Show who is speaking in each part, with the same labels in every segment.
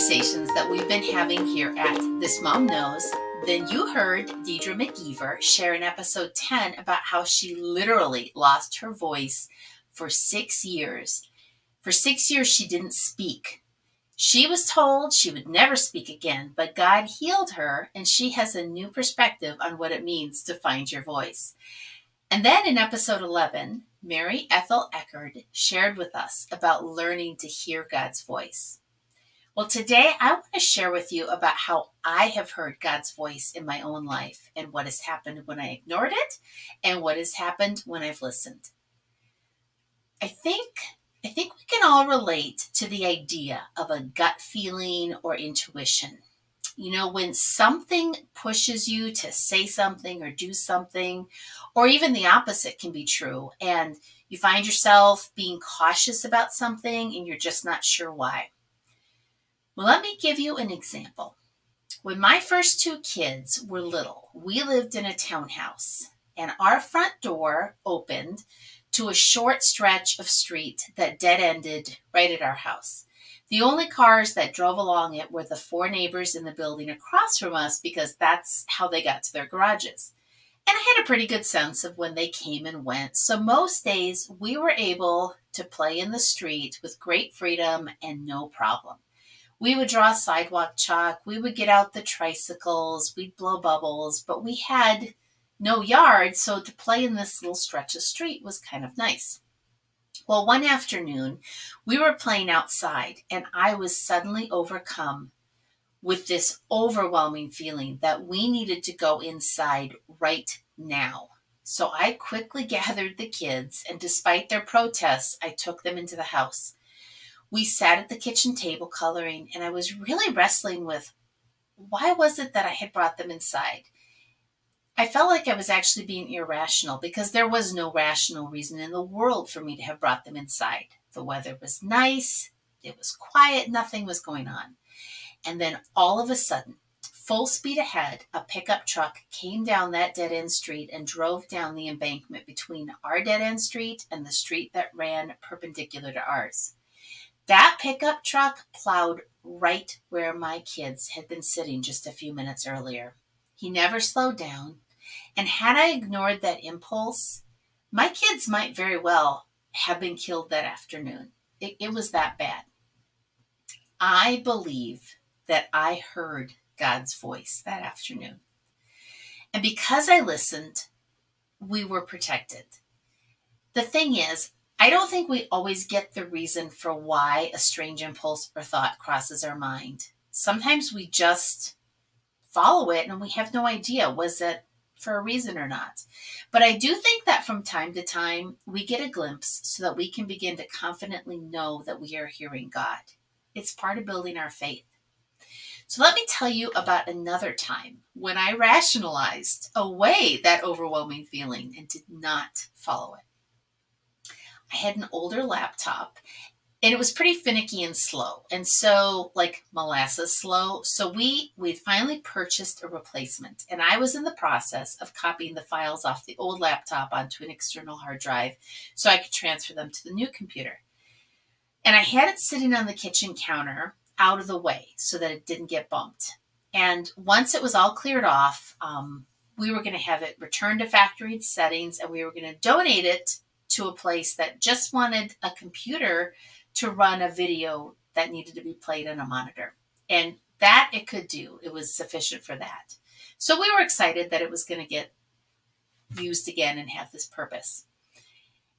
Speaker 1: conversations that we've been having here at This Mom Knows, then you heard Deidre McGeever share in episode 10 about how she literally lost her voice for 6 years. For 6 years, she didn't speak. She was told she would never speak again, but God healed her, and she has a new perspective on what it means to find your voice. And then in episode 11, Mary Ethel Eckerd shared with us about learning to hear God's voice. Well, today I want to share with you about how I have heard God's voice in my own life and what has happened when I ignored it and what has happened when I've listened. I think we can all relate to the idea of a gut feeling or intuition. You know, when something pushes you to say something or do something, or even the opposite can be true, and you find yourself being cautious about something and you're just not sure why. Well, let me give you an example. When my first two kids were little, we lived in a townhouse, and our front door opened to a short stretch of street that dead-ended right at our house. The only cars that drove along it were the four neighbors in the building across from us because that's how they got to their garages. And I had a pretty good sense of when they came and went, so most days we were able to play in the street with great freedom and no problem. We would draw sidewalk chalk, we would get out the tricycles, we'd blow bubbles, but we had no yard, so to play in this little stretch of street was kind of nice. Well, one afternoon, we were playing outside, and I was suddenly overcome with this overwhelming feeling that we needed to go inside right now. So I quickly gathered the kids, and despite their protests, I took them into the house. We sat at the kitchen table coloring, and I was really wrestling with why was it that I had brought them inside? I felt like I was actually being irrational because there was no rational reason in the world for me to have brought them inside. The weather was nice, it was quiet, nothing was going on. And then all of a sudden, full speed ahead, a pickup truck came down that dead-end street and drove down the embankment between our dead-end street and the street that ran perpendicular to ours. That pickup truck plowed right where my kids had been sitting just a few minutes earlier. He never slowed down, and had I ignored that impulse, my kids might very well have been killed that afternoon. It was that bad. I believe that I heard God's voice that afternoon. And because I listened, we were protected. The thing is, I don't think we always get the reason for why a strange impulse or thought crosses our mind. Sometimes we just follow it and we have no idea, was it for a reason or not? But I do think that from time to time, we get a glimpse so that we can begin to confidently know that we are hearing God. It's part of building our faith. So let me tell you about another time when I rationalized away that overwhelming feeling and did not follow it. I had an older laptop, and it was pretty finicky and slow, and so like molasses slow. So we finally purchased a replacement, and I was in the process of copying the files off the old laptop onto an external hard drive so I could transfer them to the new computer. And I had it sitting on the kitchen counter out of the way so that it didn't get bumped. And once it was all cleared off, we were going to have it returned to factory settings, and we were going to donate it to a place that just wanted a computer to run a video that needed to be played on a monitor. And that it could do. It was sufficient for that. So we were excited that it was going to get used again and have this purpose.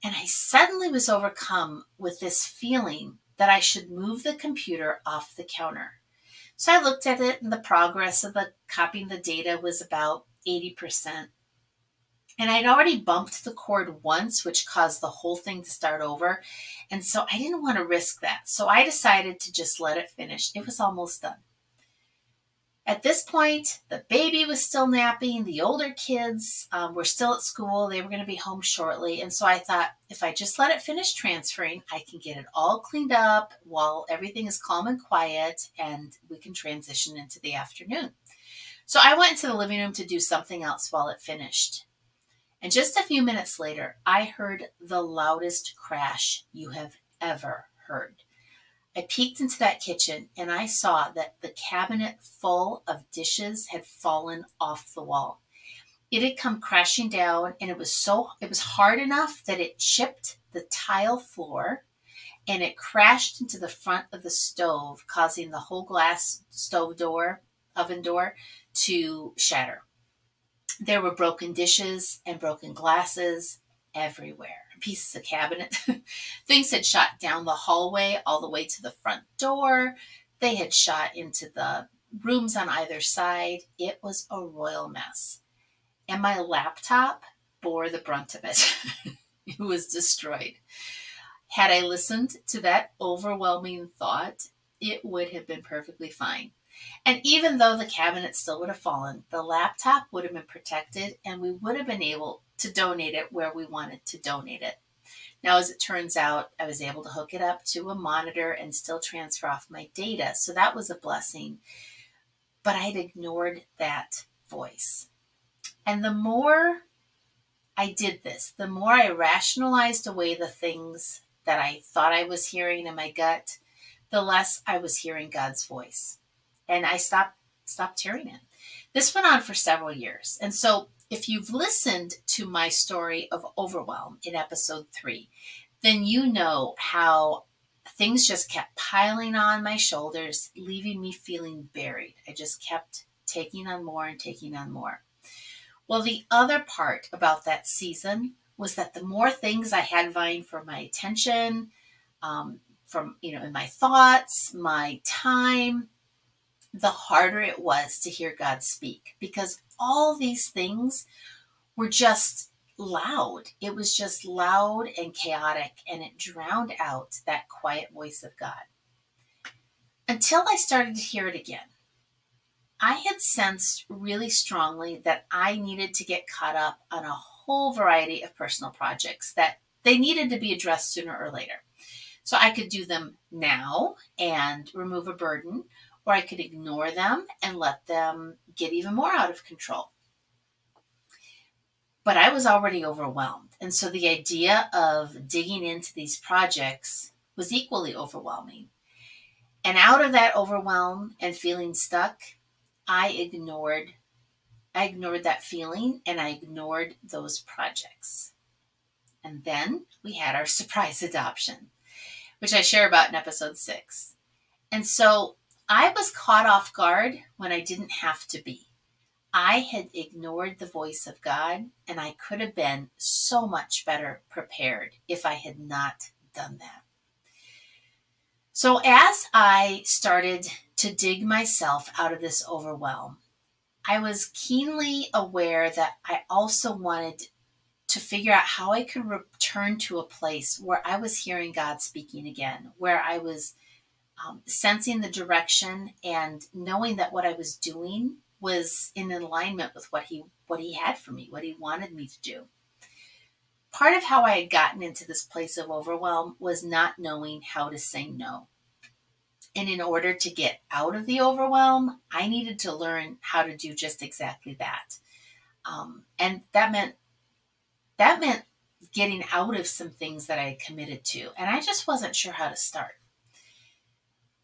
Speaker 1: And I suddenly was overcome with this feeling that I should move the computer off the counter. So I looked at it, and the progress of the copying the data was about 80%. And I'd already bumped the cord once, which caused the whole thing to start over. And so I didn't want to risk that. So I decided to just let it finish. It was almost done. At this point, the baby was still napping. The older kids were still at school. They were going to be home shortly. And so I thought, if I just let it finish transferring, I can get it all cleaned up while everything is calm and quiet, and we can transition into the afternoon. So I went into the living room to do something else while it finished. And just a few minutes later, I heard the loudest crash you have ever heard. I peeked into that kitchen and I saw that the cabinet full of dishes had fallen off the wall. It had come crashing down, and it was hard enough that it chipped the tile floor, and it crashed into the front of the stove, causing the whole glass oven door to shatter. There were broken dishes and broken glasses everywhere, pieces of cabinet. Things had shot down the hallway all the way to the front door. They had shot into the rooms on either side. It was a royal mess. And my laptop bore the brunt of it. It was destroyed. Had I listened to that overwhelming thought, it would have been perfectly fine. And even though the cabinet still would have fallen, the laptop would have been protected, and we would have been able to donate it where we wanted to donate it. Now, as it turns out, I was able to hook it up to a monitor and still transfer off my data. So that was a blessing. But I had ignored that voice. And the more I did this, the more I rationalized away the things that I thought I was hearing in my gut, the less I was hearing God's voice. And I stopped hearing it. This went on for several years. And so if you've listened to my story of overwhelm in episode 3, then you know how things just kept piling on my shoulders, leaving me feeling buried. I just kept taking on more and taking on more. Well, the other part about that season was that the more things I had vying for my attention, in my thoughts, my time, the harder it was to hear God speak, because all these things were just loud. It was just loud and chaotic, and it drowned out that quiet voice of God. Until I started to hear it again. I had sensed really strongly that I needed to get caught up on a whole variety of personal projects, that they needed to be addressed sooner or later. So I could do them now and remove a burden, or I could ignore them and let them get even more out of control. But I was already overwhelmed. And so the idea of digging into these projects was equally overwhelming. And out of that overwhelm and feeling stuck, I ignored that feeling, and I ignored those projects. And then we had our surprise adoption, which I share about in episode 6. And so I was caught off guard when I didn't have to be. I had ignored the voice of God, and I could have been so much better prepared if I had not done that. So as I started to dig myself out of this overwhelm, I was keenly aware that I also wanted to figure out how I could return to a place where I was hearing God speaking again, where I was sensing the direction and knowing that what I was doing was in alignment with what he had for me, what he wanted me to do. Part of how I had gotten into this place of overwhelm was not knowing how to say no. And in order to get out of the overwhelm, I needed to learn how to do just exactly that. And that meant getting out of some things that I had committed to. And I just wasn't sure how to start.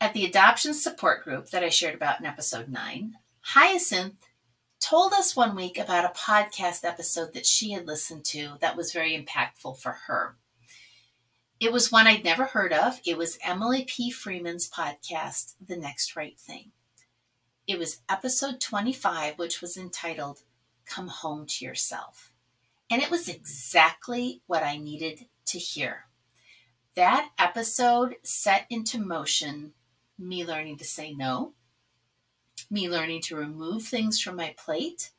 Speaker 1: At the adoption support group that I shared about in episode 9, Hyacinth told us one week about a podcast episode that she had listened to that was very impactful for her. It was one I'd never heard of. It was Emily P. Freeman's podcast, The Next Right Thing. It was episode 25, which was entitled, Come Home to Yourself. And it was exactly what I needed to hear. That episode set into motion me learning to say no, me learning to remove things from my plate,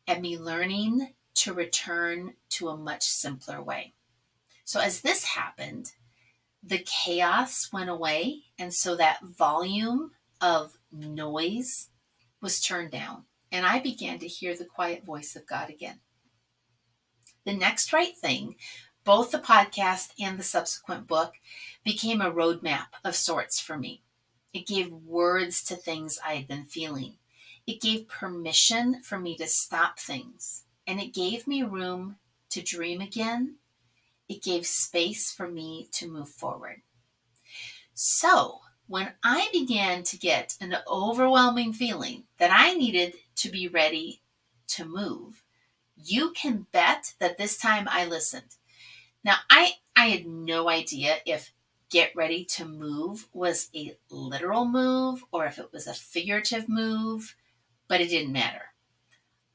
Speaker 1: and me learning to return to a much simpler way. So as this happened, the chaos went away, and so that volume of noise was turned down, and I began to hear the quiet voice of God again. The Next Right Thing, both the podcast and the subsequent book, became a roadmap of sorts for me. It gave words to things I had been feeling. It gave permission for me to stop things, and it gave me room to dream again. It gave space for me to move forward. So when I began to get an overwhelming feeling that I needed to be ready to move, you can bet that this time I listened. Now, I had no idea if get ready to move was a literal move or if it was a figurative move, but it didn't matter.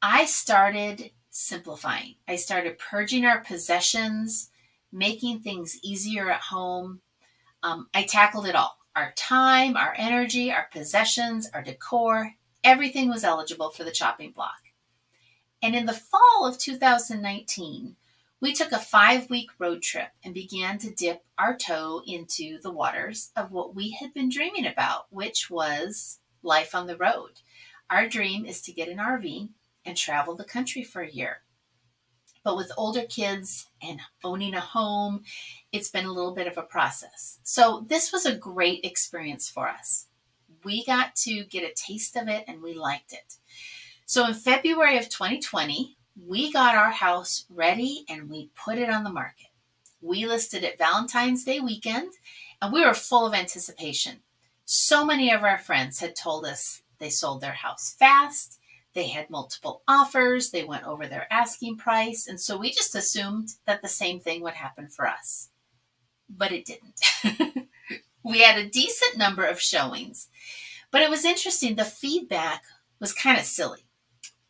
Speaker 1: I started simplifying. I started purging our possessions, making things easier at home. I tackled it all. Our time, our energy, our possessions, our decor, everything was eligible for the chopping block. And in the fall of 2019, we took a 5-week road trip and began to dip our toe into the waters of what we had been dreaming about, which was life on the road. Our dream is to get an RV and travel the country for a year. But with older kids and owning a home, it's been a little bit of a process. So this was a great experience for us. We got to get a taste of it and we liked it. So in February of 2020, we got our house ready and we put it on the market. We listed it Valentine's Day weekend and we were full of anticipation. So many of our friends had told us they sold their house fast. They had multiple offers. They went over their asking price. And so we just assumed that the same thing would happen for us. But it didn't. We had a decent number of showings. But it was interesting. The feedback was kind of silly.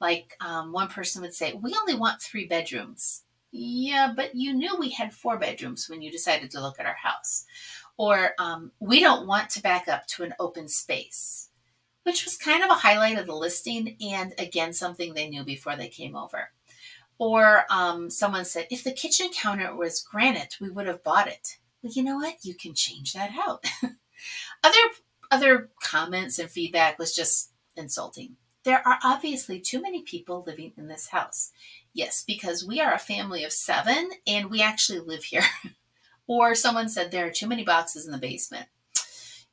Speaker 1: Like one person would say, we only want 3 bedrooms. Yeah, but you knew we had 4 bedrooms when you decided to look at our house. Or we don't want to back up to an open space, which was kind of a highlight of the listing and, again, something they knew before they came over. Or someone said, if the kitchen counter was granite, we would have bought it. Well, you know what? You can change that out. Other comments and feedback was just insulting. There are obviously too many people living in this house. Yes, because we are a family of 7 and we actually live here. Or someone said there are too many boxes in the basement.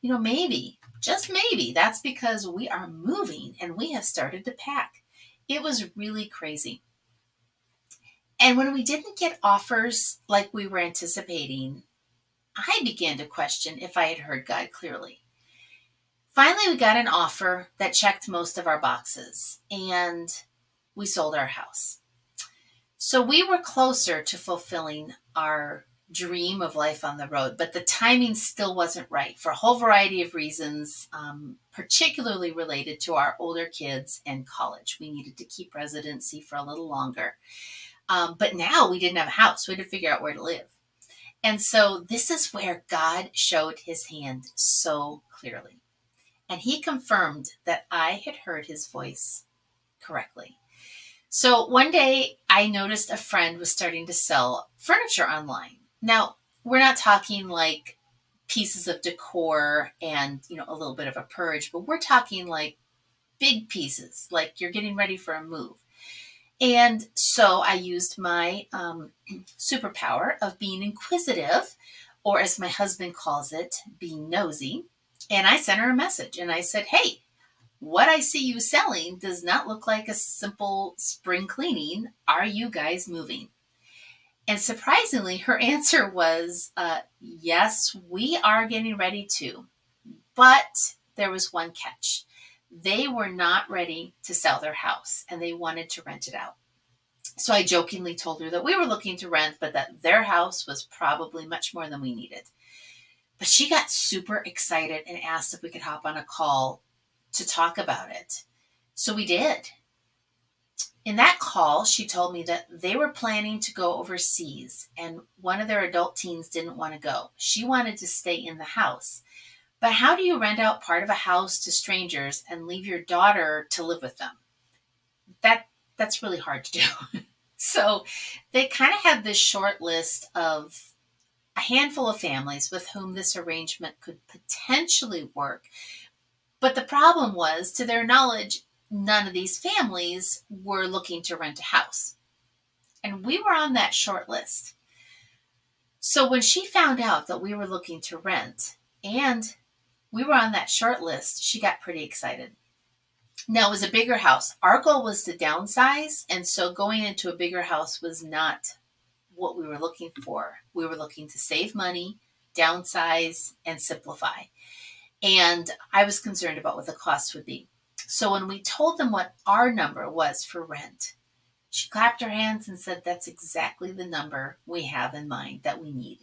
Speaker 1: You know, maybe, just maybe, that's because we are moving and we have started to pack. It was really crazy. And when we didn't get offers like we were anticipating, I began to question if I had heard God clearly. Finally, we got an offer that checked most of our boxes, and we sold our house. So we were closer to fulfilling our dream of life on the road, but the timing still wasn't right for a whole variety of reasons, particularly related to our older kids and college. We needed to keep residency for a little longer. But now we didn't have a house. We had to figure out where to live. And so this is where God showed his hand so clearly. And he confirmed that I had heard his voice correctly. So one day I noticed a friend was starting to sell furniture online. Now, we're not talking like pieces of decor and, a little bit of a purge, but we're talking like big pieces, like you're getting ready for a move. And so I used my superpower of being inquisitive, or as my husband calls it, being nosy. And I sent her a message and I said, hey, what I see you selling does not look like a simple spring cleaning. Are you guys moving? And surprisingly, her answer was, yes, we are getting ready to. But there was one catch. They were not ready to sell their house and they wanted to rent it out. So I jokingly told her that we were looking to rent, but that their house was probably much more than we needed. But she got super excited and asked if we could hop on a call to talk about it. So we did. In that call, she told me that they were planning to go overseas and one of their adult teens didn't want to go. She wanted to stay in the house. But how do you rent out part of a house to strangers and leave your daughter to live with them? That's really hard to do. So they kind of had this short list of a handful of families with whom this arrangement could potentially work. But the problem was, to their knowledge, none of these families were looking to rent a house. And we were on that short list. So when she found out that we were looking to rent and we were on that short list, she got pretty excited. Now, it was a bigger house. Our goal was to downsize, and so going into a bigger house was not what we were looking for. We were looking to save money, downsize, and simplify. And I was concerned about what the cost would be. So when we told them what our number was for rent, she clapped her hands and said, that's exactly the number we have in mind that we need.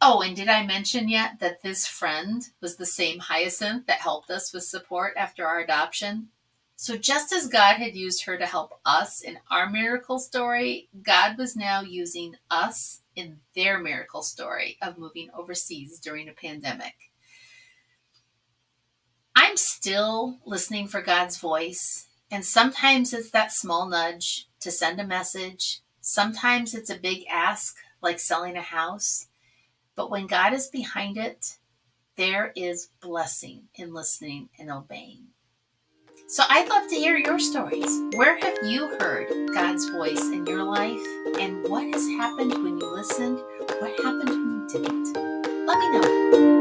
Speaker 1: Oh, and did I mention yet that this friend was the same Hyacinth that helped us with support after our adoption? So just as God had used her to help us in our miracle story, God was now using us in their miracle story of moving overseas during a pandemic. I'm still listening for God's voice, and sometimes it's that small nudge to send a message. Sometimes it's a big ask, like selling a house. But when God is behind it, there is blessing in listening and obeying. So I'd love to hear your stories. Where have you heard God's voice in your life? And what has happened when you listened? What happened when you didn't? Let me know.